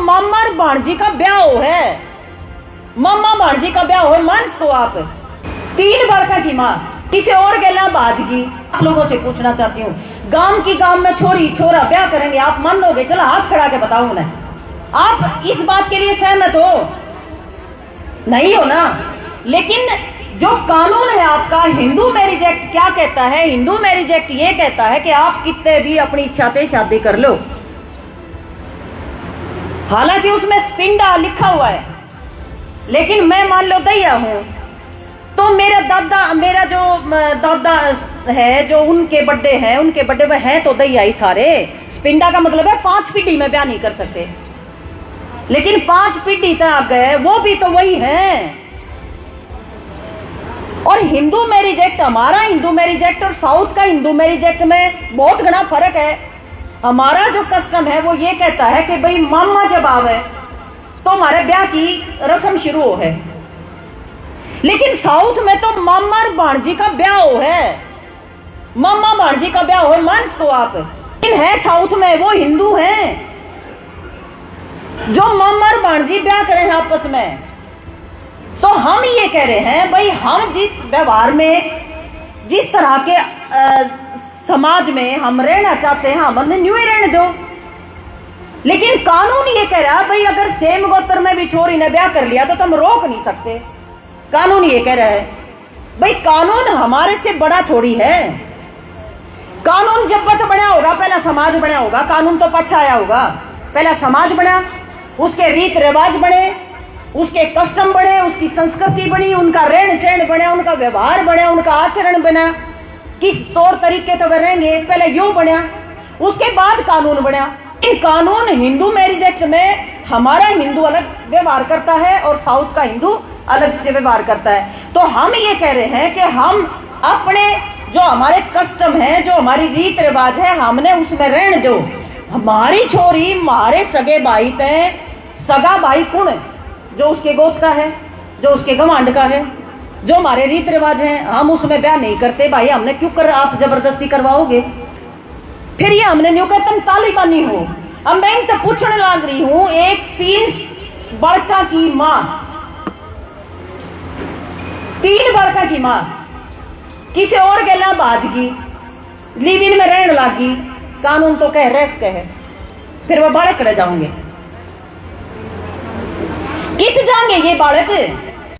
मामा और भांजी का ब्याह हो है, मामा भांजी का ब्याह हो, मानस को आप 3 बालका की माँ किसी और गला बाजगी। आप लोगों से पूछना चाहती हूँ, गांव की गांव में छोरी छोरा ब्याह करेंगे, आप मानोगे? चला हाथ खड़ा के बताओ उन्हें, आप इस बात के लिए सहमत हो? नहीं हो ना। लेकिन जो कानून है आपका, हिंदू मैरिज एक्ट क्या कहता है? हिंदू मैरिज एक्ट ये कहता है कि आप कितने भी अपनी इच्छा से शादी कर लो। हालांकि उसमें स्पिंडा लिखा हुआ है, लेकिन मैं मान लो दैया हूं, तो मेरा जो दादा है, जो उनके बड्डे हैं, उनके बड्डे में हैं तो दैया ही सारे। स्पिंडा का मतलब है 5 पीढ़ी में ब्याह नहीं कर सकते, लेकिन 5 पीढ़ी तक आ गए, वो भी तो वही हैं। और हिंदू मैरिज एक्ट, हमारा हिंदू मैरिज एक्ट और साउथ का हिंदू मैरिज एक्ट में बहुत घना फर्क है। हमारा जो कस्टम है वो ये कहता है कि भाई मामा जब आवे तो हमारे ब्याह की रस्म शुरू हो है, लेकिन साउथ में तो मामा और भांजी का ब्याह हो है, मामा भांजी का ब्याह हो, मानस को आप। लेकिन है साउथ में वो हिंदू हैं जो मामा और भांजी ब्याह करें आपस में। तो हम ये कह रहे हैं भाई, हम जिस व्यवहार में, जिस तरह के समाज में हम रहना चाहते हैं, हम न्यू ही रहने दो। लेकिन कानून ये कह रहा है भाई, अगर सेम गोत्र में भी छोरी ने ब्याह कर लिया तो तुम रोक नहीं सकते। कानून ये कह रहा है भाई, कानून हमारे से बड़ा थोड़ी है। कानून जब तक बना होगा, पहला समाज बना होगा, कानून तो पछा आया होगा। पहला समाज बना, उसके रीत रिवाज बने, उसके कस्टम बने, उसकी संस्कृति बनी, उनका रहन सहन बना, उनका व्यवहार बना, उनका आचरण बना, किस तौर तरीके तो वे रहेंगे, पहले यूं बना, उसके बाद कानून बना। इन कानून हिंदू मैरिज एक्ट में हमारा हिंदू अलग व्यवहार करता है और साउथ का हिंदू अलग से व्यवहार करता है। तो हम ये कह रहे हैं कि हम अपने जो हमारे कस्टम है, जो हमारी रीत रिवाज है, हमने उसमें रहने दो। हमारी छोरी हमारे सगे भाई तय, सगा भाई कौन? जो उसके गोत का है, जो उसके गवांड का है, जो हमारे रीत रिवाज हैं, हम उसमें ब्याह नहीं करते। भाई हमने क्यों कर, आप जबरदस्ती करवाओगे? फिर ये हमने न्यू कहते तुम तालिबानी हो। अब मैं इनसे पूछने लग रही हूं, एक 3 बालका की माँ, 3 बालका की माँ किसी और गला बाजगी, लिव इन में रहने लागी, कानून तो कह रेस कहे, फिर वह बालक रह जाओगे। कित जाएंगे ये बालक?